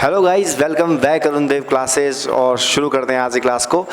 Hello guys, welcome back Arun Dev classes. और शुरू करते हैं आज की क्लास को।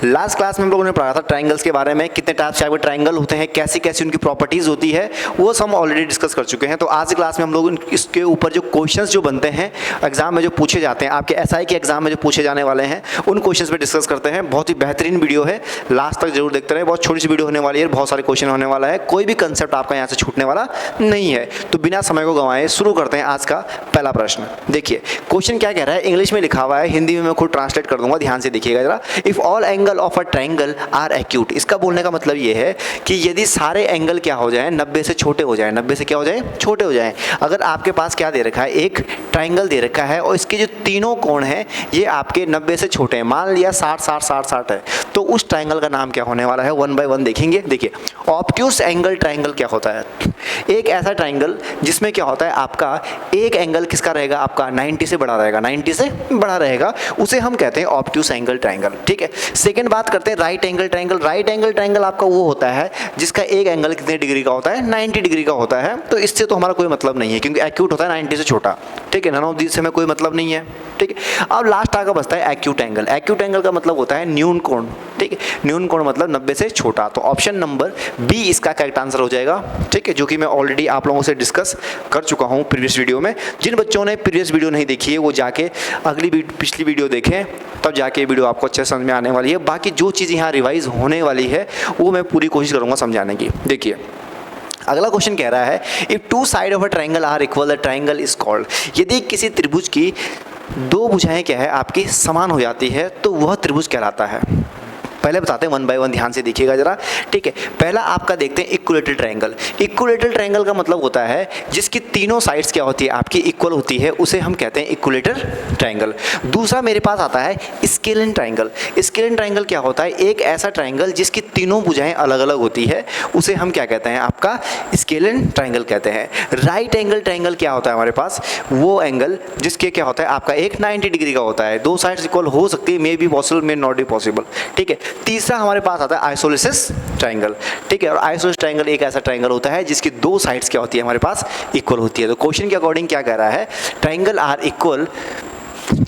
लास्ट क्लास में हम लोगों ने पढ़ा था ट्रायंगल्स के बारे में, कितने टाइप्स के ट्रायंगल होते हैं, कैसी कैसी उनकी प्रॉपर्टीज़ होती है, वो सब हम ऑलरेडी डिस्कस कर चुके हैं। तो आज की क्लास में हम लोग इसके ऊपर जो क्वेश्चंस जो बनते हैं एग्जाम में, जो पूछे जाते हैं, आपके एसआई के एग्जाम में जो पूछे जाने वाले हैं, उन क्वेश्चंस पे डिस्कस करते हैं। बहुत ही बेहतरीन वीडियो है, लास्ट तक जरूर देखते रहे। बहुत छोटी सी वीडियो होने वाली है, बहुत सारे क्वेश्चन होने वाला है, कोई भी कंसेप्ट आपका यहाँ से छूटने वाला नहीं है। तो बिना समय को गंवाए शुरू करते हैं आज का पहला प्रश्न। देखिए क्वेश्चन क्या कह रहा है, इंग्लिश में लिखा हुआ है, हिंदी में मैं खुद ट्रांसलेट कर दूंगा, ध्यान से देखिएगा जरा। If all angle of a triangle are acute, इसका बोलने का मतलब ये है कि यदि सारे एंगल क्या हो जाएं, 90 से छोटे हो जाएं, 90 से क्या हो जाएं, छोटे हो जाएं। अगर आपके पास क्या दे रखा है, एक ट्रायंगल दे रखा है और इसके जो तीनों कोण हैं ये आपके 90 से छोटे हैं, मान लिया 60 60 60 60 है, तो उस ट्रायंगल का नाम क्या होने वाला है, वन बाय वन देखेंगे। देखिए ऑब्ट्यूस एंगल ट्रायंगल क्या होता है, एक ऐसा ट्रायंगल जिसमें क्या होता है, आपका एक एंगल किसका रहेगा, आपका 90 से बड़ा रहेगा, 90 से बड़ा रहेगा, उसे हम कहते हैं ऑब्ट्यूस एंगल ट्रायंगल। ठीक है। सेकंड बात करते हैं right angle triangle. Right angle triangle आपका वो होता है जिसका एक एंगल कितने डिग्री का होता है, 90 डिग्री का होता है। तो इससे तो हमारा कोई मतलब नहीं है, क्योंकि एक्यूट होता है 90 से छोटा। ठीक है, नन ऑफ दिस से हमें कोई मतलब नहीं है। ठीक है। अब लास्ट आगे बचता है एक्यूट एंगल। एक्यूट एंगल का मतलब होता है न्यून कोण। ठीक है, न्यून कोण मतलब 90 से छोटा। तो ऑप्शन नंबर बी इसका करेक्ट आंसर हो जाएगा। ठीक है, जो कि मैं ऑलरेडी आप लोगों से डिस्कस कर चुका हूँ प्रीवियस वीडियो में। जिन बच्चों ने प्रीवियस वीडियो नहीं देखी है वो जाके पिछली वीडियो देखें, तब जाके वीडियो आपको अच्छे समझ में आने वाली है। बाकी जो चीज़ यहाँ रिवाइज होने वाली है वो मैं पूरी कोशिश करूँगा समझाने की। देखिए अगला क्वेश्चन कह रहा है, if two side of a triangle are equal the triangle is called. यदि किसी त्रिभुज की दो भुजाएं क्या है आपकी समान हो जाती है तो वह त्रिभुज कहलाता है। पहले बताते हैं वन बाय वन, ध्यान से देखिएगा जरा। ठीक है, पहला आपका देखते हैं इक्विलेटरल ट्रायंगल। इक्विलेटरल ट्रायंगल का मतलब होता है जिसकी तीनों साइड्स क्या होती है, आपकी इक्वल होती है, उसे हम कहते हैं इक्विलेटरल ट्रायंगल। दूसरा मेरे पास आता है स्केलिन ट्रायंगल। स्केलिन ट्रायंगल क्या होता है, एक ऐसा ट्रायंगल जिसकी तीनों भुजाएं अलग अलग होती है, उसे हम क्या कहते हैं, आपका स्केलिन ट्रायंगल कहते हैं। राइट एंगल ट्रायंगल क्या होता है हमारे पास, वो एंगल जिसके क्या होता है, आपका एक 90 डिग्री का होता है, दो साइड्स इक्वल हो सकती है, may be possible, may not be possible. ठीक है। तीसरा हमारे पास आता है आइसोसेलेस ट्रायंगल। ठीक है, और आइसोसेलेस ट्रायंगल एक ऐसा ट्रायंगल होता है जिसकी दो साइड्स क्या होती है हमारे पास, इक्वल होती है। तो क्वेश्चन के अकॉर्डिंग क्या कह रहा है, triangle are equal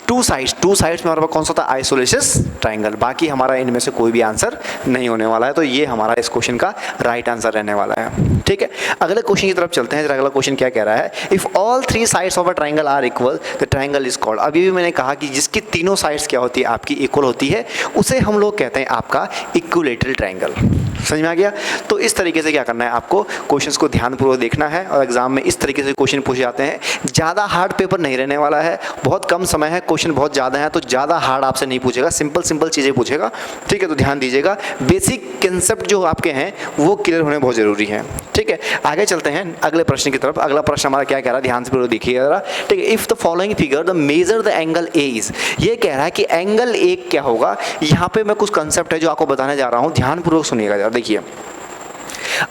two sides में हमारे पास कौन सा था, आइसोसेलेस ट्रायंगल। बाकी हमारा इनमें से कोई भी आंसर नहीं होने वाला है, तो ये हमारा इस क्वेश्चन का राइट आंसर रहने वाला है। ठीक है, अगले क्वेश्चन की तरफ चलते हैं। अगला क्वेश्चन क्या कह रहा है, if all three sides of a triangle are equal the triangle is called. अभी भी मैंने कहा कि जिसकी तीनों साइड्स क्या होती है, आपकी इक्वल होती है, उसे हम लोग कहते हैं आपका इक्विलेटरल ट्रायंगल। समझ में आ गया। तो इस तरीके से क्या करना है, आपको क्वेश्चंस को ध्यानपूर्वक देखना है और एग्जाम में इस तरीके से क्वेश्चन पूछे जाते हैं। ज़्यादा हार्ड पेपर नहीं रहने वाला है, बहुत कम समय है, क्वेश्चन बहुत ज़्यादा है, तो ज़्यादा हार्ड आपसे नहीं पूछेगा, सिंपल सिंपल चीज़ें पूछेगा। ठीक है, तो ध्यान दीजिएगा, बेसिक कंसेप्ट जो आपके हैं वो क्लियर होने बहुत ज़रूरी है। ठीक है, आगे चलते हैं अगले प्रश्न की तरफ। अगला प्रश्न हमारा क्या कह रहा है, ध्यान से पूरा देखिएगा जरा। ठीक है, if the following figure the major the angle A is. ये कह रहा है कि एंगल ए क्या होगा। यहाँ पे मैं कुछ कंसेप्ट है जो आपको बताने जा रहा हूँ, ध्यानपूर्वक सुनिएगा जरा। देखिए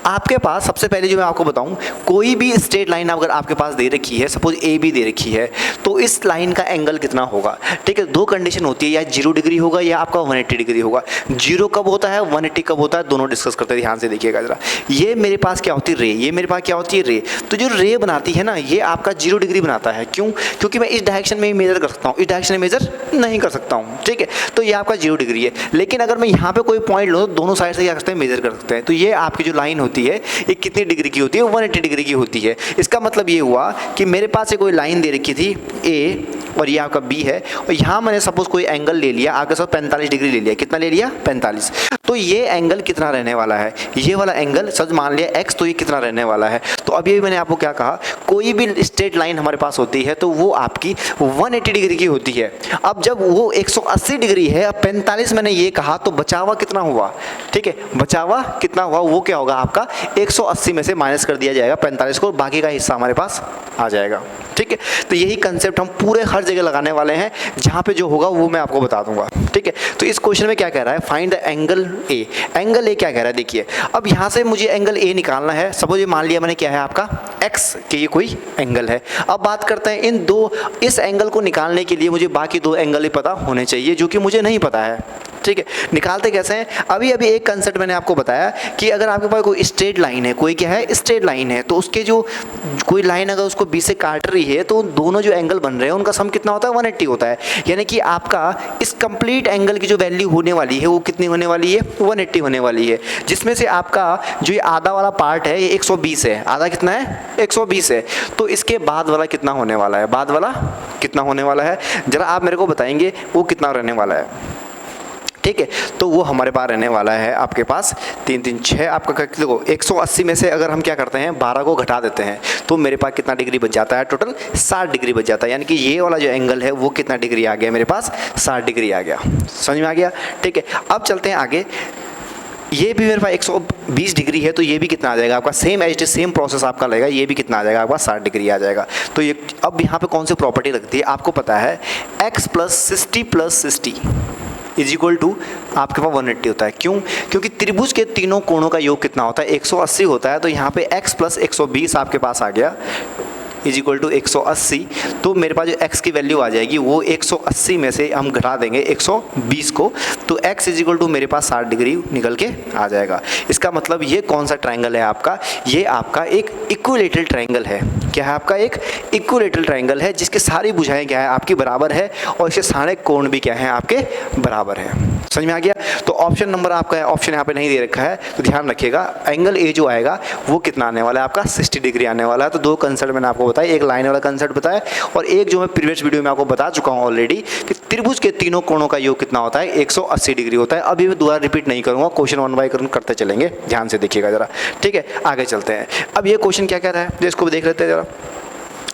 आपके पास सबसे पहले जो मैं आपको बताऊं, कोई भी स्ट्रेट लाइन अगर आपके पास दे रखी है, सपोज ए बी दे रखी है, तो इस लाइन का एंगल कितना होगा। ठीक है, दो कंडीशन होती है, या 0 डिग्री होगा या आपका 180 डिग्री होगा। 0 कब होता है, 180 कब होता है, दोनों डिस्कस करते हैं, ध्यान से देखिएगा जरा। ये मेरे पास क्या होती है, रे। ये मेरे पास क्या होती है, रे। तो जो रे बनाती है ना, ये आपका 0 डिग्री बनाता है। क्यों, क्योंकि मैं इस डायरेक्शन में ही मेजर कर सकता हूँ, इस डायरेक्शन में मेजर नहीं कर सकता हूँ। ठीक है, तो ये आपका 0 डिग्री है। लेकिन अगर मैं यहाँ पे कोई पॉइंट लूँ तो दोनों साइड से क्या करते हैं, मेजर कर सकते हैं। तो ये आपकी जो लाइन होती है ये कितनी डिग्री की होती है, 180 डिग्री की होती है। इसका मतलब ये हुआ कि मेरे पास कोई लाइन दे रखी थी ए और ये आपका बी है, और यहाँ मैंने सपोज कोई एंगल ले लिया, आपके साथ 45 डिग्री ले लिया। कितना ले लिया, 45। तो ये एंगल कितना रहने वाला है, ये वाला एंगल सच मान लिया एक्स, तो ये कितना रहने वाला है। तो अभी मैंने आपको क्या कहा, कोई भी स्ट्रेट लाइन हमारे पास होती है तो वो आपकी 180 डिग्री की होती है। अब जब वो 180 डिग्री है, अब 45 मैंने ये कहा, तो बचावा कितना हुआ। ठीक है, बचावा कितना हुआ, वो क्या होगा, आपका 180 में से माइनस कर दिया जाएगा 45 को, बाकी का हिस्सा हमारे पास आ जाएगा। ठीक है, तो यही कंसेप्ट हम पूरे हर जगह लगाने वाले हैं, जहाँ पे जो होगा वो मैं आपको बता दूंगा। ठीक है, तो इस क्वेश्चन में क्या कह रहा है, find the angle A. Angle A क्या कह रहा है, देखिए अब यहाँ से मुझे एंगल ए निकालना है। सपोज ये मान लिया मैंने क्या है आपका एक्स के, ये कोई एंगल है। अब बात करते हैं इस एंगल को निकालने के लिए मुझे बाकी दो एंगल ही पता होने चाहिए, जो कि मुझे नहीं पता है। ठीक है, निकालते कैसे हैं? अभी अभी एक कंसेप्ट मैंने आपको बताया कि अगर आपके पास कोई स्ट्रेट लाइन है, कोई क्या है स्ट्रेट लाइन है, तो उसके जो कोई लाइन अगर उसको बीच से काट रही है तो दोनों जो एंगल बन रहे हैं उनका सम कितना होता है 180 होता है। यानी कि आपका इस कंप्लीट एंगल की जो वैल्यू होने वाली है वो कितनी होने वाली है 180 होने वाली है, जिसमें से आपका जो ये आधा वाला पार्ट है ये 120 है। आधा कितना है 120 है। तो इसके बाद वाला कितना होने वाला है, बाद वाला कितना होने वाला है जरा आप मेरे को बताएंगे वो कितना रहने वाला है? ठीक है, तो वो हमारे पास रहने वाला है आपके पास 3 3 6 आपका देखो 180 में से अगर हम क्या करते हैं 12 को घटा देते हैं तो मेरे पास कितना डिग्री बच जाता है? टोटल 60 डिग्री बच जाता है। यानी कि ये वाला जो एंगल है वो कितना डिग्री आ गया मेरे पास? 60 डिग्री आ गया। समझ में आ गया? ठीक है, अब चलते हैं आगे। ये भी मेरे पास 120 डिग्री है तो ये भी कितना आ जाएगा आपका? सेम एज सेम प्रोसेस आपका लगेगा, ये भी कितना आ जाएगा आपका? 60 डिग्री आ जाएगा। तो ये अब यहाँ पे कौन सी प्रॉपर्टी लगती है आपको पता है? x + 60 + 60 इज इक्वल टू आपके पास 180 होता है। क्यों? क्योंकि त्रिभुज के तीनों कोणों का योग कितना होता है? 180 होता है। तो यहाँ पे x + 120 आपके पास आ गया इज इक्वल टू 180। तो मेरे पास जो x की वैल्यू आ जाएगी वो 180 में से हम घटा देंगे 120 को, तो x इज इक्वल टू मेरे पास 60 डिग्री निकल के आ जाएगा। इसका मतलब ये कौन सा ट्रायंगल है आपका? ये आपका एक इक्विलेटरल ट्रायंगल है। क्या है आपका? एक इक्विलेटरल ट्रायंगल है जिसके सारी भुजाएं क्या है आपकी बराबर है और इसके सारे कोण भी क्या है आपके बराबर है। समझ में आ गया? तो ऑप्शन नंबर आपका है, ऑप्शन यहाँ पे नहीं दे रखा है तो ध्यान रखिएगा। एंगल ए जो आएगा वो कितना आने वाला है आपका? 60 डिग्री आने वाला है। तो दो कंसेप्ट मैंने आपको बताया, एक लाइन वाला कंसेप्ट बताया और एक जो मैं प्रीवियस वीडियो में आपको बता चुका हूँ ऑलरेडी कि त्रिभुज के तीनों कोणों का योग कितना होता है? 180 डिग्री होता है। अभी मैं दोबारा रिपीट नहीं करूँगा, क्वेश्चन 1 बाय 1 करते चलेंगे, ध्यान से देखिएगा जरा। ठीक है, आगे चलते हैं। अब ये क्वेश्चन क्या कह रहा है इसको भी देख लेते हैं जरा।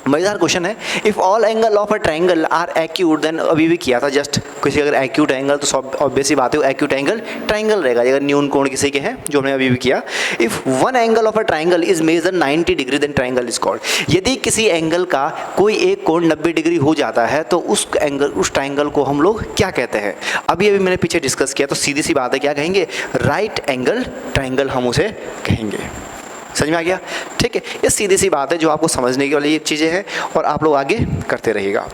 मजेदार क्वेश्चन है। If all angle of a triangle are acute, then अभी भी किया था जस्ट, किसी अगर एक्यूट एंगल तो ऑब्वियस ही बात है एक्यूट एंगल ट्रायंगल रहेगा अगर न्यून कोण किसी के हैं, जो हमने अभी भी किया। If one angle of a triangle is measure 90 degree then triangle is called. यदि किसी एंगल का कोई एक कोण 90 डिग्री हो जाता है तो उस ट्रायंगल को हम लोग क्या कहते हैं? अभी मैंने पीछे डिस्कस किया, तो सीधी सी बात है, क्या कहेंगे? राइट एंगल ट्रायंगल हम उसे कहेंगे। समझ में आ गया? ठीक है, ये सीधी सी बात है जो आपको समझने की वाली चीज़ें हैं और आप लोग आगे करते रहिएगा।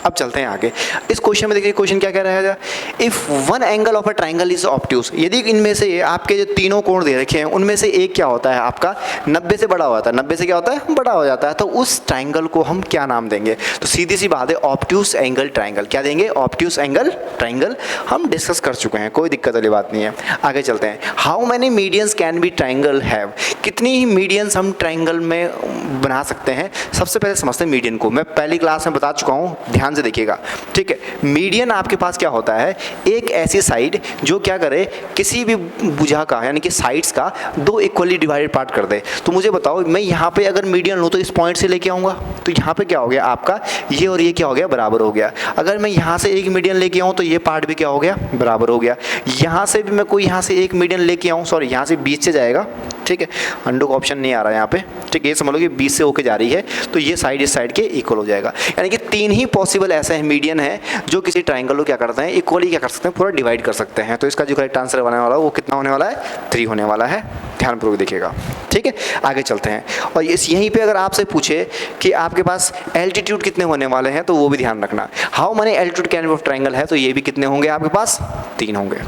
अब चलते हैं आगे। इस क्वेश्चन में देखिए क्वेश्चन क्या कह रहा है? If one angle of a triangle is obtuse, यदि इनमें से आपके जो तीनों कोण दे रखे हैं उनमें से एक क्या होता है आपका 90 से बड़ा होता है, 90 से क्या होता है? बड़ा हो जाता है, तो उस ट्रायंगल को हम क्या नाम देंगे? तो सीधी सी बात है ऑब्ट्यूज एंगल ट्रायंगल। क्या देंगे? Obtuse angle triangle. हम डिस्कस कर चुके हैं, कोई दिक्कत वाली बात नहीं है। आगे चलते हैं। How many medians can be triangle have? कितनी ही मीडियंस हम ट्रायंगल में बना सकते हैं? सबसे पहले समझते हैं मीडियन को। मैं पहली क्लास में बता चुका हूँ, ध्यान से देखिएगा। ठीक है, मीडियन आपके पास क्या होता है? एक ऐसी साइड जो क्या करे, किसी भी भुजा का यानी कि साइड्स का दो इक्वली डिवाइडेड पार्ट कर दे। तो मुझे बताओ, मैं यहाँ पे अगर मीडियन लूँ तो इस पॉइंट से लेके आऊँगा, तो यहाँ पे क्या हो गया आपका? ये और ये क्या हो गया? बराबर हो गया। अगर मैं यहाँ से एक मीडियन लेके आऊँ तो ये पार्ट भी क्या हो गया? बराबर हो गया। यहाँ से भी मैं कोई यहाँ से एक मीडियन लेके आऊँ, सॉरी यहाँ से बीच से जाएगा, ठीक है, अंडू का ऑप्शन नहीं आ रहा है यहाँ पे, ठीक है, ये समझ लो कि 20 से होके जा रही है तो ये साइड इस साइड के इक्वल हो जाएगा। यानी कि 3 ही पॉसिबल ऐसे हैं मीडियन है जो किसी ट्रायंगल को क्या करते हैं? इक्वली क्या कर सकते हैं? पूरा डिवाइड कर सकते हैं। तो इसका जो करेक्ट आंसर बनने वाला है वो कितना होने वाला है? 3 होने वाला है। ध्यानपूर्वक देखिएगा। ठीक है, आगे चलते हैं। और इस यहीं पर अगर आपसे पूछे कि आपके पास एल्टीट्यूड कितने होने वाले हैं तो वो भी ध्यान रखना। How many altitude can be of triangle है, तो ये भी कितने होंगे आपके पास? 3 होंगे।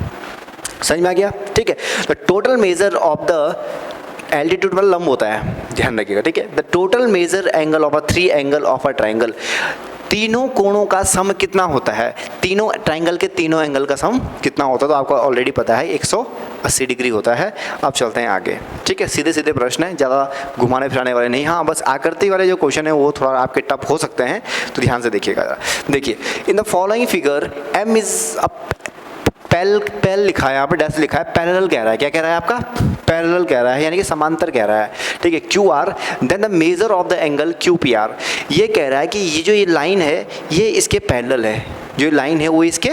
समझ में आ गया? ठीक है, तो total measure of the altitude मतलब लंब होता है, ध्यान रखिएगा। ठीक है, the total measure angle of a 3 angle of a triangle, तीनों कोणों का सम कितना होता है? तीनों ट्रायंगल के तीनों एंगल का सम कितना होता है? तो आपको ऑलरेडी पता है 180 डिग्री होता है। अब चलते हैं आगे। ठीक है, सीधे सीधे प्रश्न है, ज़्यादा घुमाने फिराने वाले नहीं। हाँ, बस आकृति वाले जो क्वेश्चन है वो थोड़ा आपके टफ हो सकते हैं, तो ध्यान से देखिएगा। देखिए, in the following figure M is a पैल लिखा है यहाँ पे, डैश लिखा है, पैरेलल कह रहा है। क्या कह रहा है आपका? पैरेलल कह रहा है, यानी कि समांतर कह रहा है। ठीक है, Q R, then the measure of the angle Q P R. ये कह रहा है कि ये जो ये लाइन है ये इसके पैरेलल है, जो लाइन है वो इसके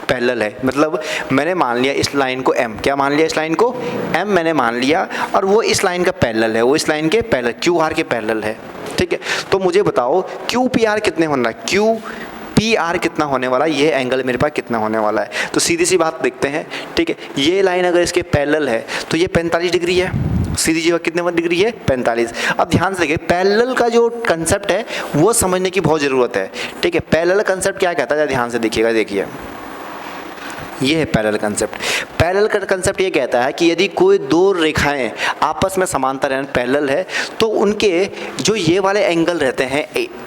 पैरेलल है। मतलब मैंने मान लिया इस लाइन को m, क्या मान लिया? इस लाइन को m मैंने मान लिया, और वो इस लाइन का पैरेलल है, वो इस लाइन के पैरेलल क्यू आर के पैरेलल है। ठीक है, तो मुझे बताओ क्यू पी आर कितने होना है? क्यू पी आर कितना होने वाला है? ये एंगल मेरे पास कितना होने वाला है? तो सीधी सी बात देखते हैं। ठीक है, ये लाइन अगर इसके पैरेलल है तो ये 45 डिग्री है। सीधी जगह कितने डिग्री है? 45। अब ध्यान से देखिए, पैरेलल का जो कंसेप्ट है वो समझने की बहुत ज़रूरत है। ठीक है, पैरेलल कंसेप्ट क्या कहता है? ध्यान से देखिएगा। देखिए, ये है पैरेलल कंसेप्ट। पैरेलल का कंसेप्ट ये कहता है कि यदि कोई दो रेखाएं आपस में समांतर यानी पैरेलल है तो उनके जो ये वाले एंगल रहते हैं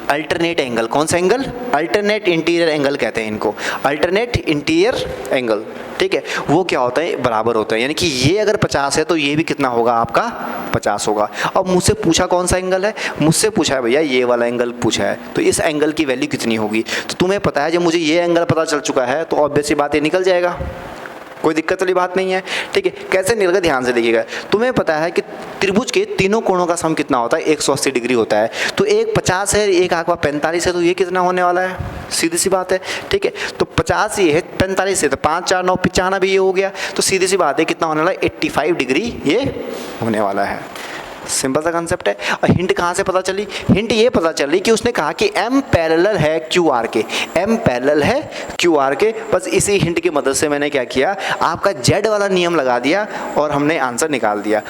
अल्टरनेट एंगल, कौन सा एंगल? अल्टरनेट इंटीरियर एंगल कहते हैं इनको, अल्टरनेट इंटीरियर एंगल, ठीक है, वो क्या होता है? बराबर होता है। यानी कि ये अगर 50 है तो ये भी कितना होगा आपका? 50 होगा। अब मुझसे पूछा कौन सा एंगल है? मुझसे पूछा है भैया ये वाला एंगल पूछा है, तो इस एंगल की वैल्यू कितनी होगी? तो तुम्हें पता है जब मुझे ये एंगल पता चल चुका है तो ऑब्वियस सी बात ये निकल जाएगा, कोई दिक्कत वाली बात नहीं है, ठीक है। कैसे निकलेगा ध्यान से देखिएगा। तुम्हें पता है कि त्रिभुज के तीनों कोणों का सम कितना होता है? 180 डिग्री होता है। तो एक 50 है, एक आपका 45 है, तो ये कितना होने वाला है? सीधी सी बात है, ठीक है। तो 50 ये है, 45 है, तो 5 4 9 95 भी ये हो गया, तो सीधी सी बात है कितना होने वाला है? 85 डिग्री ये होने वाला है। सिंपल सा कंसेप्ट है। और हिंट कहाँ से पता चली? हिंट ये पता चली कि उसने कहा कि M पैरेलल है QR के, M पैरेलल है QR के। बस इसी हिंट की मदद से मैंने क्या किया, आपका Z वाला नियम लगा दिया और हमने आंसर निकाल दिया।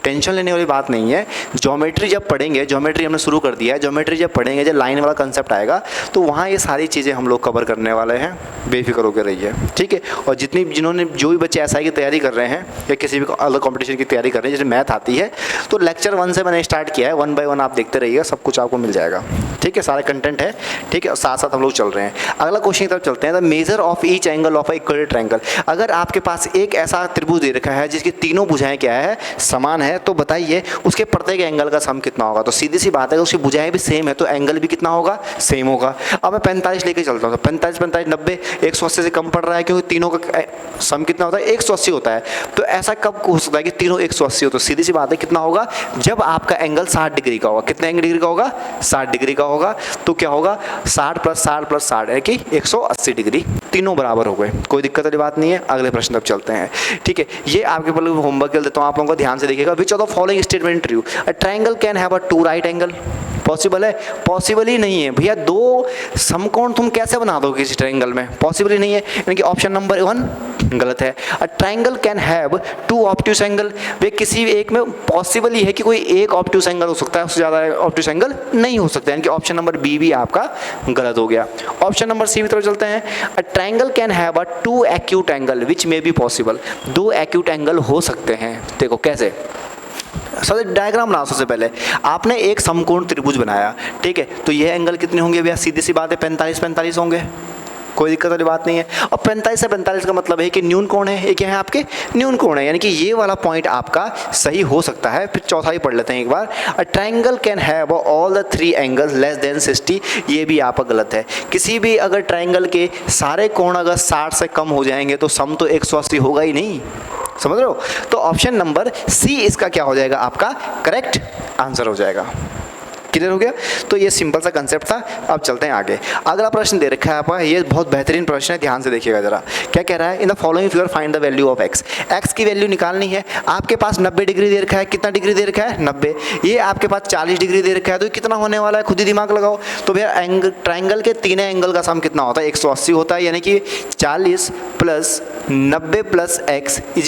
टेंशन लेने वाली बात नहीं है। ज्योमेट्री जब पढ़ेंगे, ज्योमेट्री हमने शुरू कर दिया है, ज्योमेट्री जब पढ़ेंगे, जब लाइन वाला कंसेप्ट आएगा तो वहाँ ये सारी चीज़ें हम लोग कवर करने वाले हैं, बेफिक्र होकर रहिए, ठीक है। और जिन्होंने जो भी बच्चे SI की तैयारी कर रहे हैं या किसी भी अलग कॉम्पिटिशन की तैयारी कर रहे हैं, जैसे मैथ आती है, तो लेक्चर 1 से मैंने स्टार्ट किया है, 1 बाय 1 आप देखते रहिएगा, सब कुछ आपको मिल जाएगा, ठीक है। सारा कंटेंट है, ठीक है, और साथ साथ हम लोग चल रहे हैं। अगला क्वेश्चन की तरफ चलते हैं। The measure of each angle of a equal triangle. अगर आपके पास एक ऐसा त्रिभुज दे रखा है जिसकी तीनों भुजाएं क्या है? समान है, तो बताइए उसके प्रत्येक एंगल का सम कितना होगा? तो सीधी सी बात है, उसकी भुजाएं भी सेम है तो एंगल भी कितना होगा? सेम होगा। अब मैं 45 लेके चलता हूँ, तो 45 45 90 180 से कम पड़ रहा है, क्योंकि तीनों का सम कितना होता है? 180 होता है। तो ऐसा कब हो सकता है कि तीनों 180 हो? तो सीधी सी बात है कितना होगा? जब आपका एंगल 60 डिग्री का होगा। कितने डिग्री का होगा? 60 डिग्री का होगा। तो क्या होगा? 60 + 60 + 60 है कि 180 डिग्री, तीनों बराबर हो गए, कोई दिक्कत वाली बात नहीं है। अगले प्रश्न तक चलते हैं, ठीक है। ये आपके पहले होमवर्क कर देता हूँ, आप लोगों को ध्यान से देखिएगा। Which of the following statement true? A triangle can have a 2 right angle. Possible है? पॉसिबल ही नहीं है भैया। 2 समकोण तुम कैसे बना दोगे किसी ट्रायंगल में? पॉसिबल ही नहीं है, यानी कि ऑप्शन नंबर 1 गलत है। A triangle can have 2 obtuse angle. वे किसी एक में पॉसिबल ही है कि कोई एक ऑब्ट्यूज एंगल हो सकता है, उससे ज़्यादा ऑब्ट्यूज एंगल नहीं हो सकता, यानी कि ऑप्शन नंबर बी भी आपका गलत हो गया। ऑप्शन नंबर सी की तरफ चलते हैं। अ triangle can have a 2 acute angle which may be possible. 2 acute angle हो सकते हैं। देखो कैसे, सबसे डायग्राम बनाओ। सबसे पहले आपने एक समकोण त्रिभुज बनाया, ठीक है, तो ये एंगल कितने होंगे भैया? सीधी सी बात है 45 45 होंगे, कोई दिक्कत वाली बात नहीं है। और 45 से 45 का मतलब है कि न्यून कोण है, एक है आपके न्यून कोण है, यानी कि ये वाला पॉइंट आपका सही हो सकता है। फिर चौथा ही पढ़ लेते हैं एक बार। A triangle can have all the 3 angles less than 60। ये भी आपका गलत है। किसी भी अगर ट्रायंगल के सारे कोण अगर 60 से कम हो जाएंगे तो सम तो 180 होगा ही नहीं, समझ रहे हो? तो ऑप्शन नंबर सी इसका क्या हो जाएगा? आपका करेक्ट आंसर हो जाएगा। क्लियर हो गया? तो ये सिंपल सा कंसेप्ट था। अब चलते हैं आगे। अगला प्रश्न दे रखा है आपका, ये बहुत बेहतरीन प्रश्न है, ध्यान से देखिएगा जरा। क्या कह रहा है? In the following figure find the value of x. X की वैल्यू निकालनी है। आपके पास 90 डिग्री दे रखा है। कितना डिग्री दे रखा है? 90। ये आपके पास 40 डिग्री दे रखा है, तो कितना होने वाला है? खुद ही दिमाग लगाओ। तो भैया ट्राइंगल के तीनों एंगल का सम कितना होता है? 180 होता है, यानी कि 40 + 90 + x =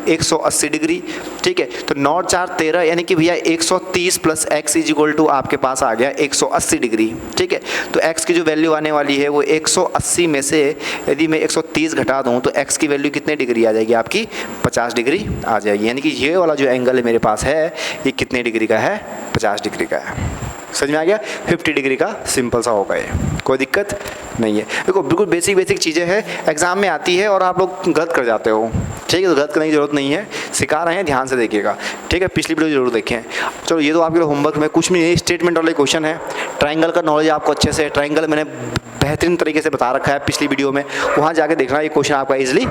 180 डिग्री, ठीक है। तो 9 4 13, यानी कि भैया 130 + x = आपके पास आ गया 180 डिग्री, ठीक है। तो x की जो वैल्यू आने वाली है वो 180 में से यदि मैं 130 घटा दूं तो x की वैल्यू कितने डिग्री आ जाएगी? आपकी 50 डिग्री आ जाएगी। यानी कि ये वाला जो एंगल है मेरे पास है ये कितने डिग्री का है? 50 डिग्री का है। समझ में आ गया? 50 डिग्री का सिंपल सा होगा ये, कोई दिक्कत नहीं है। देखो बिल्कुल बेसिक चीज़ें हैं, एग्जाम में आती है और आप लोग गलत कर जाते हो, ठीक है। तो गलत करने की जरूरत नहीं है, सिखा रहे हैं, ध्यान से देखिएगा, ठीक है। पिछली वीडियो जरूर देखें। चलो ये तो आपके होमवर्क में कुछ भी नहीं, स्टेटमेंट वाले क्वेश्चन है। ट्राइंगल का नॉलेज आपको अच्छे से, ट्राइंगल मैंने बेहतरीन तरीके से बता रखा है पिछली वीडियो में, वहाँ जाके देखना, ये क्वेश्चन आपका ईजिली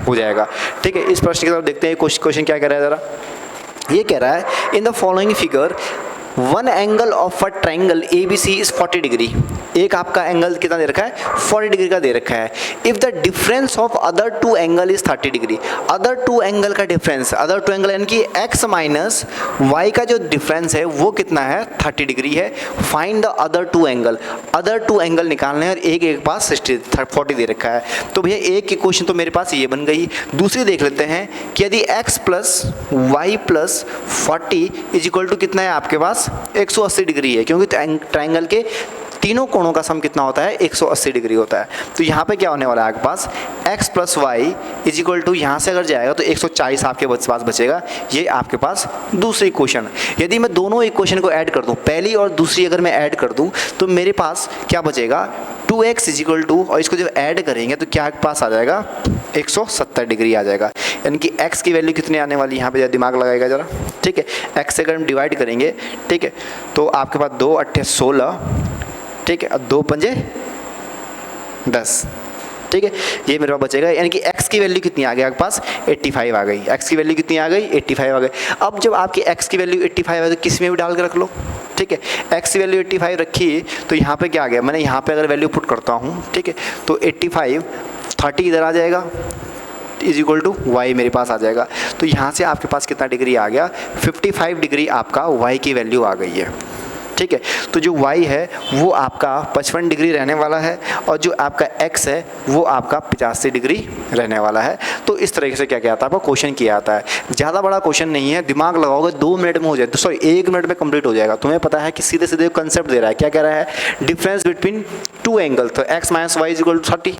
हो जाएगा, ठीक है। इस प्रश्न की तरफ देखते हैं। क्वेश्चन क्या कह रहा है ज़रा? ये कह रहा है in the following figure one angle of a triangle ABC is 40 degree. एक आपका एंगल कितना दे रखा है? 40 डिग्री का दे रखा है। If the difference of other 2 angle is 30 degree. Other 2 angle का डिफरेंस, अदर 2 एंगल यानी कि x - y का जो डिफरेंस है वो कितना है? 30 डिग्री है। Find the other 2 angle. Other 2 angle निकालने हैं और एक पास 40 दे रखा है। तो भैया एक की क्वेश्चन तो मेरे पास ये बन गई। दूसरी देख लेते हैं कि यदि x + y + 40 = कितना है आपके पास? 180 डिग्री है, क्योंकि ट्राइंगल के तीनों कोणों का सम कितना होता है 180 डिग्री होता है। तो यहाँ पे क्या होने वाला है आपके पास x plus Y is equal to, यहाँ से अगर जाएगा तो 140 आपके पास बचेगा। ये आपके पास दूसरी इक्वेशन। यदि मैं दोनों इक्वेशन को ऐड कर दूँ, पहली और दूसरी अगर मैं ऐड कर दूँ तो मेरे पास क्या बचेगा 2x इज इक्वल टू, और इसको जब ऐड करेंगे तो क्या आपके पास आ जाएगा 170 डिग्री आ जाएगा। यानी कि x की वैल्यू कितनी आने वाली है, यहाँ पे दिमाग लगाएगा जरा, ठीक है। x से अगर हम डिवाइड करेंगे, ठीक है, तो आपके पास 2 8 16, ठीक है, और 2 पंजे 10, ठीक है, ये मेरे पास बचेगा। यानी कि x की वैल्यू कितनी आ गई आपके पास 85 आ गई। x की वैल्यू कितनी आ गई 85 आ गई। अब जब आपकी x की वैल्यू 85 है तो किस में भी डाल के रख लो, ठीक है। x की वैल्यू 85 रखी तो यहाँ पे क्या आ गया, मैंने यहाँ पे अगर वैल्यू पुट करता हूँ, ठीक है, तो 85 30 इधर आ जाएगा इज इक्वल टू वाई मेरे पास आ जाएगा। तो यहाँ से आपके पास कितना डिग्री आ गया 55 डिग्री आपका y की वैल्यू आ गई है, ठीक है। तो जो y है वो आपका 55 डिग्री रहने वाला है और जो आपका x है वो आपका 85 डिग्री रहने वाला है। तो इस तरीके से क्या किया आता है, आपको क्वेश्चन किया आता है। ज़्यादा बड़ा क्वेश्चन नहीं है, दिमाग लगाओगे 2 मिनट में हो जाए, सॉरी 1 मिनट में कंप्लीट हो जाएगा। तुम्हें पता है कि सीधे सीधे कंसेप्ट दे रहा है, क्या कह रहा है, डिफरेंस बिटवीन 2 एंगल, तो x minus Y is equal to 30,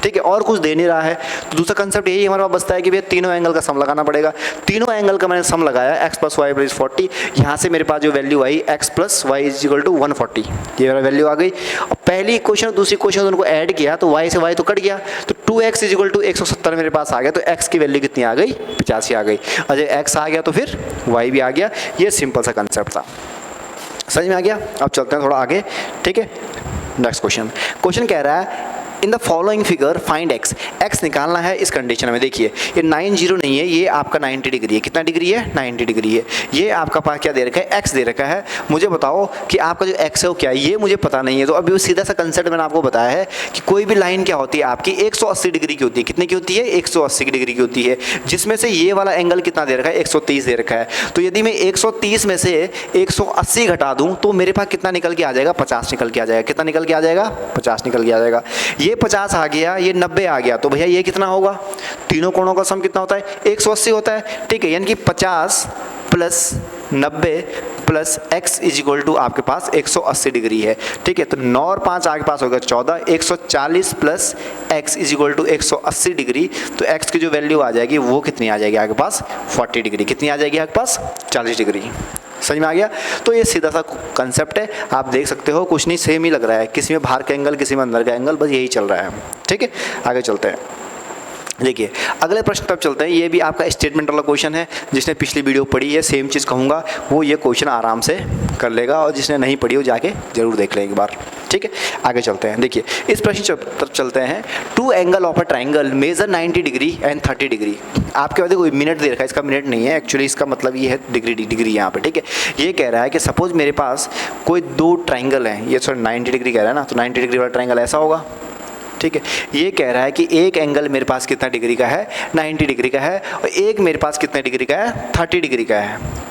ठीक है, और कुछ दे नहीं रहा है। तो दूसरा कंसेप्ट यही हमारे पास बचता है कि भैया तीनों एंगल का सम लगाना पड़ेगा। तीनों एंगल का मैंने सम लगाया x प्लस वाई प्लस 40, यहाँ से मेरे पास जो वैल्यू आई x plus Y is equal to 140, ये मेरा वैल्यू आ गई। और पहली इक्वेशन और दूसरी इक्वेशन उनको ऐड किया तो y से y तो कट गया, तो 2x इज इक्वल टू 170 मेरे पास आ गया। तो x की वैल्यू कितनी आ गई 85 आ गई, और जब x आ गया तो फिर y भी आ गया। ये सिंपल सा कंसेप्ट था, समझ में आ गया। अब चलते हैं थोड़ा आगे, ठीक है। नेक्स्ट क्वेश्चन कह रहा है in the following figure find x, x निकालना है इस कंडीशन में। देखिए ये 90 नहीं है, ये आपका 90 डिग्री है। कितना डिग्री है 90 डिग्री है। ये आपका पास क्या दे रखा है x दे रखा है। मुझे बताओ कि आपका जो x है वो क्या है, ये मुझे पता नहीं है। तो अभी सीधा सा कंसेप्ट मैंने आपको बताया है कि कोई भी लाइन क्या होती है आपकी 180 डिग्री की होती है। कितने की होती है 180 डिग्री की होती है, जिसमें से ये वाला एंगल कितना दे रखा है 130 दे रखा है। तो यदि मैं 130 में से 180 घटा दूँ तो मेरे पास कितना निकल के आ जाएगा 50 निकल के आ जाएगा। कितना निकल के आ जाएगा 50 निकल के आ जाएगा। ये 50 आ गया, ये 90 आ गया, तो भैया ये कितना होगा, तीनों कोणों का सम कितना होता है 180 होता है, ठीक है। यानी कि 50 plus 90 plus x is equal to आपके पास 180 डिग्री है, ठीक है। तो 9 और 5 आपके पास होगा 14, 140 plus x is equal to 180 degree. तो x की जो वैल्यू आ जाएगी वो कितनी आ जाएगी आपके पास 40 डिग्री। कितनी आ जाएगी आपके पास 40 डिग्री। समझ में आ गया। तो ये सीधा सा कंसेप्ट है, आप देख सकते हो कुछ नहीं सेम ही लग रहा है, किसी में बाहर का एंगल किसी में अंदर का एंगल, बस यही चल रहा है, ठीक है। आगे चलते हैं, देखिए अगले प्रश्न पर चलते हैं। ये भी आपका स्टेटमेंट वाला क्वेश्चन है। जिसने पिछली वीडियो पढ़ी है सेम चीज़ कहूँगा वो ये क्वेश्चन आराम से कर लेगा, और जिसने नहीं पढ़ी वो जाके जरूर देख ले एक बार, ठीक है। आगे चलते हैं, देखिए इस प्रश्न तरफ चलते हैं। 2 angle of a triangle measure 90 degree and 30 degree. आपके पास कोई मिनट दे रखा है, इसका मिनट नहीं है एक्चुअली, इसका मतलब ये है डिग्री यहाँ पे, ठीक है। ये कह रहा है कि सपोज मेरे पास कोई 2 ट्राइंगल हैं, ये सॉरी 90 डिग्री कह रहा है ना, तो 90 डिग्री वाला ट्राइंगल ऐसा होगा, ठीक है। ये कह रहा है कि एक एंगल मेरे पास कितना डिग्री का है 90 डिग्री का है, और एक मेरे पास कितने डिग्री का है 30 डिग्री का है।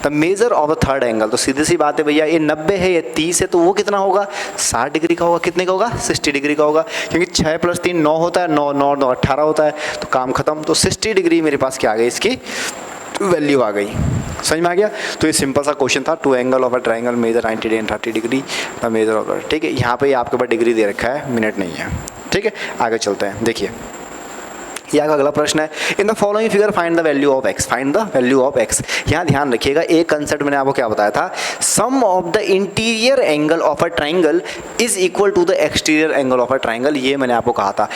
The measure of the third angle, तो सीधी सी बात है भैया, ये 90 है ये 30 है, तो वो कितना होगा 60 डिग्री का होगा। कितने का होगा 60 डिग्री का होगा, क्योंकि 6 + 3 9 होता है, 9 9 9 18 होता है, तो काम खत्म। तो 60 डिग्री मेरे पास क्या आ गई, इसकी वैल्यू आ गई। समझ में आ गया। तो ये सिंपल सा क्वेश्चन था। 2 angle of a triangle measure 90 and 30 degree, the measure of the, ठीक है। यहाँ पे आपके पास डिग्री दे रखा है, मिनट नहीं है, ठीक है। आगे चलते हैं, देखिए यह अगला प्रश्न है। In the following figure find the value of x, find the value of x। यहाँ ध्यान रखिएगा, एक कंसेप्ट मैंने आपको क्या बताया था, sum of the interior angle of a triangle is equal to the exterior angle of a triangle. ये मैंने आपको कहा था,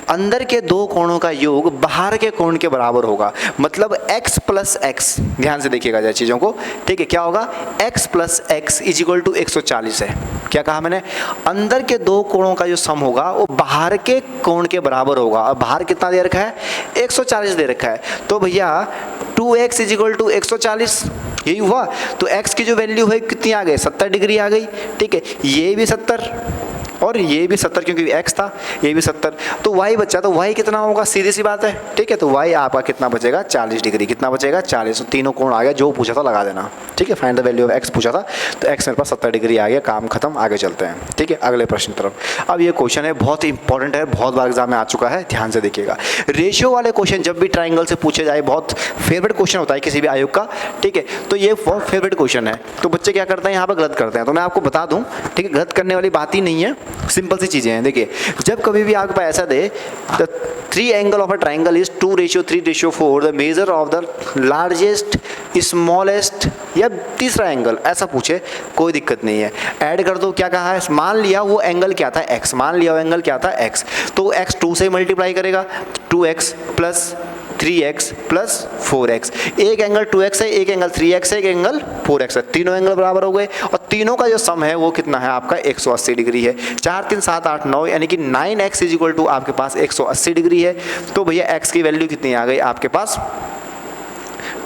अंदर के 2 कोणों का योग बाहर के कोण के बराबर होगा। मतलब x प्लस x, ध्यान से देखिएगा जरा चीज़ों को, ठीक है। क्या होगा x plus x is equal to 140 है। क्या कहा मैंने, अंदर के 2 कोणों का जो सम होगा वो बाहर के कोण के बराबर होगा। और बाहर कितना दे रखा है 140 दे रखा है। तो भैया 2x इज इक्वल टू 140, यही हुआ। तो x की जो वैल्यू है कितनी आ गई 70 डिग्री आ गई, ठीक है। ये भी 70, और ये भी 70 क्योंकि x था, ये भी 70, तो y बचा, तो y कितना होगा, सीधी सी बात है, ठीक है। तो y आपका कितना बचेगा, 40 डिग्री। कितना बचेगा, 40। तो तीनों कोण आ गया, जो पूछा था लगा देना, ठीक है। Find the value of x पूछा था, तो x मेरे पास 70 डिग्री आ गया, काम खत्म। आगे चलते हैं, ठीक है, अगले प्रश्न की तरफ। अब ये क्वेश्चन है बहुत ही इंपॉर्टेंट है, बहुत बार एग्जाम में आ चुका है, ध्यान से देखिएगा। रेशियो वाले क्वेश्चन जब भी ट्राइंगल से पूछे जाए, बहुत फेवरेट क्वेश्चन होता है किसी भी आयोग का, ठीक है। तो ये बहुत फेवरेट क्वेश्चन है। तो बच्चे क्या करते हैं, यहाँ पर गलत करते हैं। तो मैं आपको बता दूं, ठीक है, गलत करने वाली बात ही नहीं है, सिंपल सी चीजें हैं। देखिए, जब कभी भी आपके पास ऐसा दे, the 3 angle of a triangle is 2:3:4, the measure of the largest, smallest, या तीसरा एंगल, ऐसा पूछे, कोई दिक्कत नहीं है, ऐड कर दो। क्या कहा है, मान लिया वो एंगल क्या था, x, मान लिया वो एंगल क्या था, x, तो x 2 से मल्टीप्लाई करेगा, 2x plus 3x plus 4x। एक एंगल 2x है, एक एंगल 3x है, एक एंगल 4x है, तीनों एंगल बराबर हो गए, और तीनों का जो सम है वो कितना है आपका, 180 डिग्री है। 4 3 7 8 9, यानी कि 9x इज इक्वल टू आपके पास 180 डिग्री है। तो भैया x की वैल्यू कितनी आ गई आपके पास,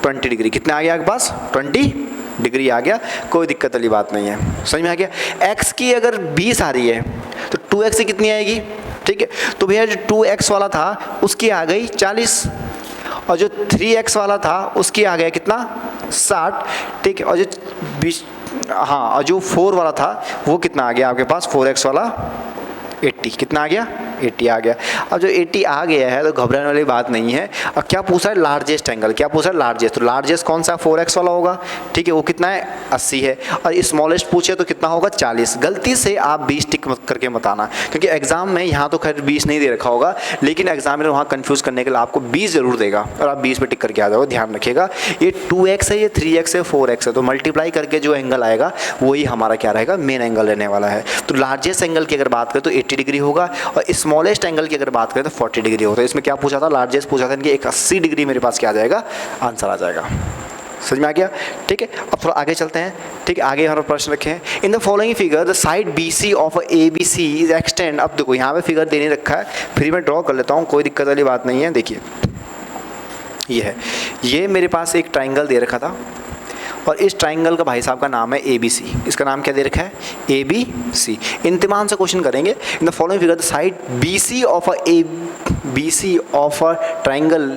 20 डिग्री। कितना आ गया आपके पास, 20 डिग्री आ गया, कोई दिक्कत वाली बात नहीं है, समझ में आ गया। x की अगर 20 आ रही है तो 2x की कितनी आएगी, ठीक है। तो भैया जो 2x वाला था उसकी आ गई 40, और जो 3x वाला था उसकी आ गया कितना, 60, ठीक है। और जो 20, हाँ, और जो 4 वाला था वो कितना आ गया आपके पास, 4x वाला 80, कितना आ गया, 80 आ गया। अब जो 80 आ गया है तो घबराने वाली बात नहीं है। अब क्या पूछा है, लार्जेस्ट एंगल, क्या पूछा है, लार्जेस्ट। तो लार्जेस्ट कौन सा, 4x वाला होगा, ठीक है, वो कितना है, 80 है। और स्मॉलेस्ट पूछे तो कितना होगा, 40। गलती से आप 20 टिक मत करके मत आना, क्योंकि एग्जाम में यहाँ तो खैर 20 नहीं दे रखा होगा, लेकिन एग्जामिनर वहाँ कंफ्यूज करने के लिए आपको 20 जरूर देगा, और आप 20 पे टिक करके आ जाओ। ध्यान रखिएगा, ये 2x है, ये 3x है, 4x है, तो मल्टीप्लाई करके जो एंगल आएगा वही हमारा क्या रहेगा, मेन एंगल रहने वाला है। तो लार्जेस्ट एंगल की अगर बात करें तो 80 डिग्री होगा, और स्मॉलेस्ट एंगल की अगर बात करें तो 40 डिग्री होता है। इसमें क्या पूछा था, लार्जेस्ट पूछा था, इनकी 180 डिग्री मेरे पास क्या आ जाएगा, आंसर आ जाएगा। समझ में आ गया, ठीक है। अब थोड़ा आगे चलते हैं, ठीक है। आगे हमारा प्रश्न रखे हैं, इन the following figure the side BC of ABC is extend. अब देखो यहाँ पे फिगर देने रखा है, फिर मैं ड्रॉ कर लेता हूँ, कोई दिक्कत वाली बात नहीं है। देखिए, ये है, ये मेरे पास एक ट्राइंगल दे रखा था, और इस ट्राइंगल का भाई साहब का नाम है ABC। इसका नाम क्या दे रखा है, ABC। इंतमान से क्वेश्चन करेंगे, इन the following figure the side BC of a triangle,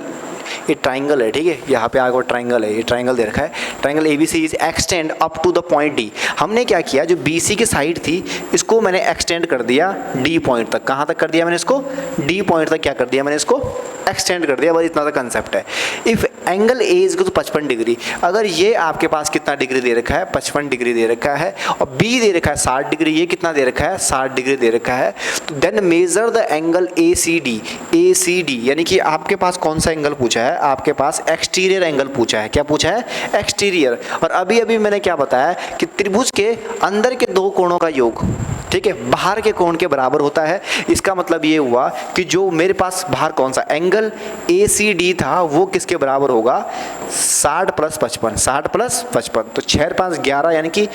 ये ट्राइंगल है, ठीक है, यहाँ पे आगे ट्राइंगल है, ये ट्राइंगल दे रखा है, triangle ABC is extend up to the point D। हमने क्या किया, जो BC की साइड थी इसको मैंने एक्सटेंड कर दिया D पॉइंट तक। कहाँ तक कर दिया मैंने इसको, D पॉइंट तक क्या कर दिया मैंने इसको, एक्सटेंड कर दिया, बस इतना सा कंसेप्ट है। इफ एंगल A इज तो 55 डिग्री, अगर ये आपके पास कितना डिग्री दे रखा है, 55 डिग्री दे रखा है, और B दे रखा है 60 डिग्री, ये कितना दे रखा है, 60 डिग्री दे रखा है, तो then measure the angle ACD, यानी कि आपके पास कौन सा एंगल पूछा है, आपके पास एक्सटीरियर एंगल पूछा है। क्या पूछा है, एक्सटीरियर। और अभी अभी मैंने क्या बताया कि त्रिभुज के अंदर के दो कोणों का योग, ठीक है, बाहर के कोण के बराबर होता है। इसका मतलब ये हुआ कि जो मेरे पास बाहर कौन सा एंगल ACD था वो किसके बराबर होगा, 60 प्लस 55, 60 प्लस 55, तो 6 5 11, यानी कि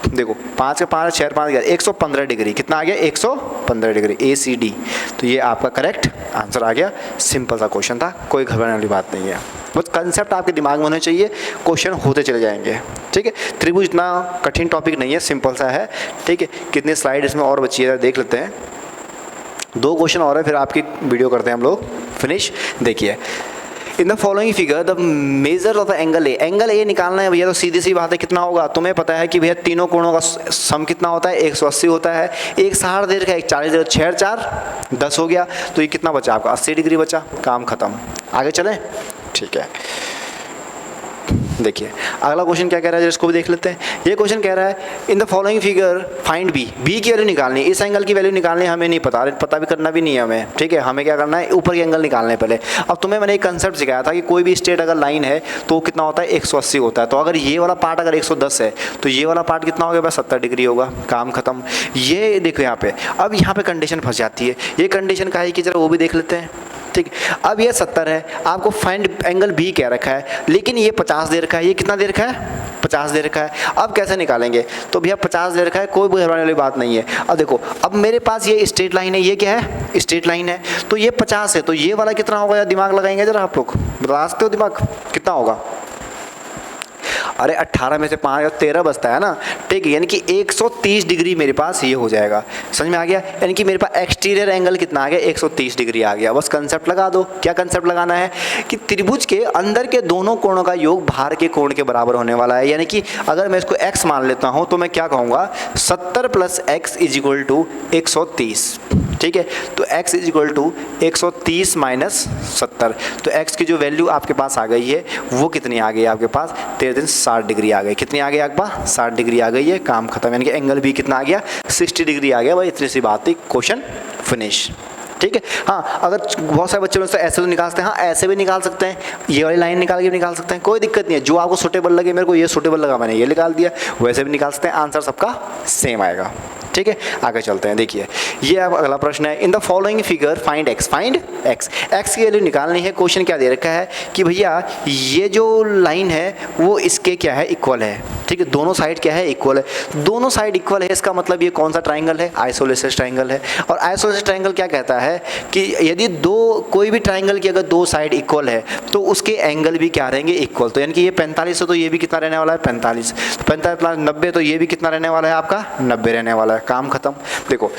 देखो 5 के 5 6 5 11, 115 डिग्री। कितना आ गया, 115 डिग्री ACD। तो ये आपका करेक्ट आंसर आ गया। सिंपल सा क्वेश्चन था, कोई घबराने वाली बात नहीं है, बस कंसेप्ट आपके दिमाग में होने चाहिए, क्वेश्चन होते चले जाएंगे, ठीक है। त्रिभुज इतना कठिन टॉपिक नहीं है, सिंपल सा है, ठीक है। कितनी स्लाइड इसमें और बची है देख लेते हैं, 2 क्वेश्चन और है, फिर आपकी वीडियो करते हैं हम लोग फिनिश। देखिए, in the following figure the measure of the angle A निकालना है भैया, तो सीधी सी बात है, कितना होगा, तुम्हें पता है कि भैया तीनों कोणों का सम कितना होता है, 180 होता है। एक 60 दे रखा है, एक 40 दे रखा है, 6 4 10 हो गया, तो ये कितना बचा आपका, 80 डिग्री बचा, काम खत्म। आगे चलें, ठीक है। देखिए अगला क्वेश्चन क्या कह रहा है, इसको भी देख लेते हैं। ये क्वेश्चन कह रहा है, in the following figure find B की वैल्यू निकालनी है। इस एंगल की वैल्यू निकालनी हमें नहीं पता भी करना भी नहीं है हमें, ठीक है। हमें क्या करना है, ऊपर के एंगल निकालने पहले। अब तुम्हें मैंने एक कंसेप्ट सिखाया था कि कोई भी स्ट्रेट अगर लाइन है तो कितना होता है, 180 होता है। तो अगर ये वाला पार्ट अगर 110 है तो ये वाला पार्ट कितना होगा, बस 70 डिग्री होगा, काम खत्म। ये देखो यहाँ पे, अब यहाँ पे कंडीशन फंस जाती है। ये कंडीशन का है कि जरा वो भी देख लेते हैं, ठीक। अब ये 70 है, आपको फाइंड एंगल बी कह रखा है, लेकिन ये 50 दे रखा है, ये कितना दे रखा है, 50 दे रखा है। अब कैसे निकालेंगे, तो भैया 50 दे रखा है, कोई घबराने वाली बात नहीं है। अब देखो, अब मेरे पास ये स्ट्रेट लाइन है, ये क्या है, स्ट्रेट लाइन है, तो ये 50 है, तो ये वाला कितना होगा, या दिमाग लगाएंगे जरा आप लोग, बता सकते हो दिमाग कितना होगा। अरे 18 में से 5 और 13 बचता है ना, ठीक है, यानी कि 130 डिग्री मेरे पास ये हो जाएगा। समझ में आ गया? यानी कि मेरे पास एक्सटीरियर एंगल कितना आ गया, 130 डिग्री आ गया। बस कंसेप्ट लगा दो। क्या कंसेप्ट लगाना है कि त्रिभुज के अंदर के दोनों कोणों का योग बाहर के कोण के बराबर होने वाला है। यानी कि अगर मैं इसको x मान लेता हूँ तो मैं क्या कहूँगा, 70 + x = 130। ठीक है, तो x = 130 - 70, तो x की जो वैल्यू आपके पास आ गई है वो कितनी आ गई आपके पास, 60 डिग्री आ गई। कितनी आ गई आपके पास, 60 डिग्री आ गई है। काम खत्म, यानी कि एंगल भी कितना आ गया, 60 डिग्री आ गया। भाई इतनी सी बात थी, क्वेश्चन फिनिश। ठीक है। हाँ, अगर बहुत सारे बच्चे लोग ऐसे तो निकाल सकते हैं, हाँ ऐसे भी निकाल सकते हैं, ये वाली लाइन निकाल के भी निकाल सकते हैं, कोई दिक्कत नहीं है। जो आपको सूटेबल लगे, मेरे को ये सूटेबल लगा मैंने ये निकाल दिया, वैसे भी निकाल सकते हैं, आंसर सबका सेम आएगा। ठीक है, आगे चलते हैं। देखिए ये अब अगला प्रश्न है, in the following figure find x। Find x की वैल्यू निकालनी है। क्वेश्चन क्या दे रखा है कि भैया ये जो लाइन है वो इसके क्या है, इक्वल है। ठीक है, दोनों साइड क्या है, इक्वल है। दोनों साइड इक्वल है, इसका मतलब ये कौन सा ट्राइंगल है, आइसोसेलेस ट्राइंगल है। और आइसोसेलेस ट्राइंगल क्या कहता है कि यदि कोई भी ट्राइंगल की अगर दो साइड इक्वल है तो उसके एंगल भी क्या रहेंगे, इक्वल। तो यानी कि ये 45 है तो ये भी कितना रहने वाला है, 45। 45 + 90 तो ये भी कितना रहने वाला है आपका, 90 रहने वाला है। काम खत्म। देखो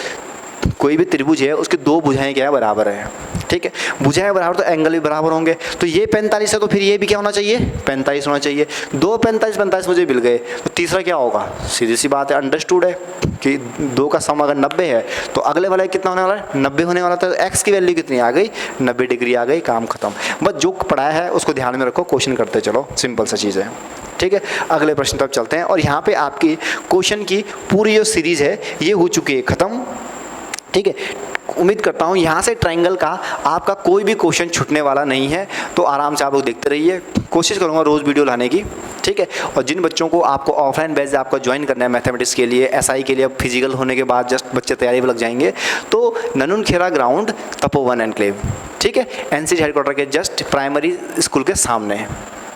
कोई भी त्रिभुज है उसके दो भुजाएं क्या है, बराबर है। ठीक है, भुजाएं बराबर तो एंगल भी बराबर होंगे। तो ये 45 है तो फिर ये भी क्या होना चाहिए, 45 होना चाहिए। दो 45 मुझे मिल गए, तो तीसरा क्या होगा, सीधी सी बात है, अंडरस्टूड है कि 2 का सम अगर 90 है तो अगले वाला कितना होने वाला है, 90 होने वाला था। तो एक्स की वैल्यू कितनी आ गई, 90 डिग्री आ गई। काम खत्म। बस जो पढ़ाया है उसको ध्यान में रखो, क्वेश्चन करते चलो, सिंपल सा चीज़ है। ठीक है, अगले प्रश्न तक चलते हैं। और यहाँ पे आपकी क्वेश्चन की पूरी जो सीरीज है ये हो चुकी है ख़त्म। ठीक है, उम्मीद करता हूँ यहाँ से ट्रायंगल का आपका कोई भी क्वेश्चन छूटने वाला नहीं है। तो आराम से आप लोग देखते रहिए, कोशिश करूँगा रोज़ वीडियो लाने की। ठीक है, और जिन बच्चों को आपको ऑफलाइन बैच आपका ज्वाइन करना है मैथमेटिक्स के लिए, एसआई के लिए, अब फिजिकल होने के बाद जस्ट बच्चे तैयारी में लग जाएंगे, तो ननुनखेड़ा ग्राउंड, तपोवन एनक्लेव, ठीक है, एनसीसी हेडक्वार्टर के जस्ट प्राइमरी स्कूल के सामने है।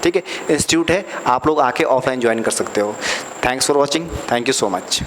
ठीक है, इंस्टीट्यूट है, आप लोग आके ऑफलाइन ज्वाइन कर सकते हो। Thanks for watching, thank you so much.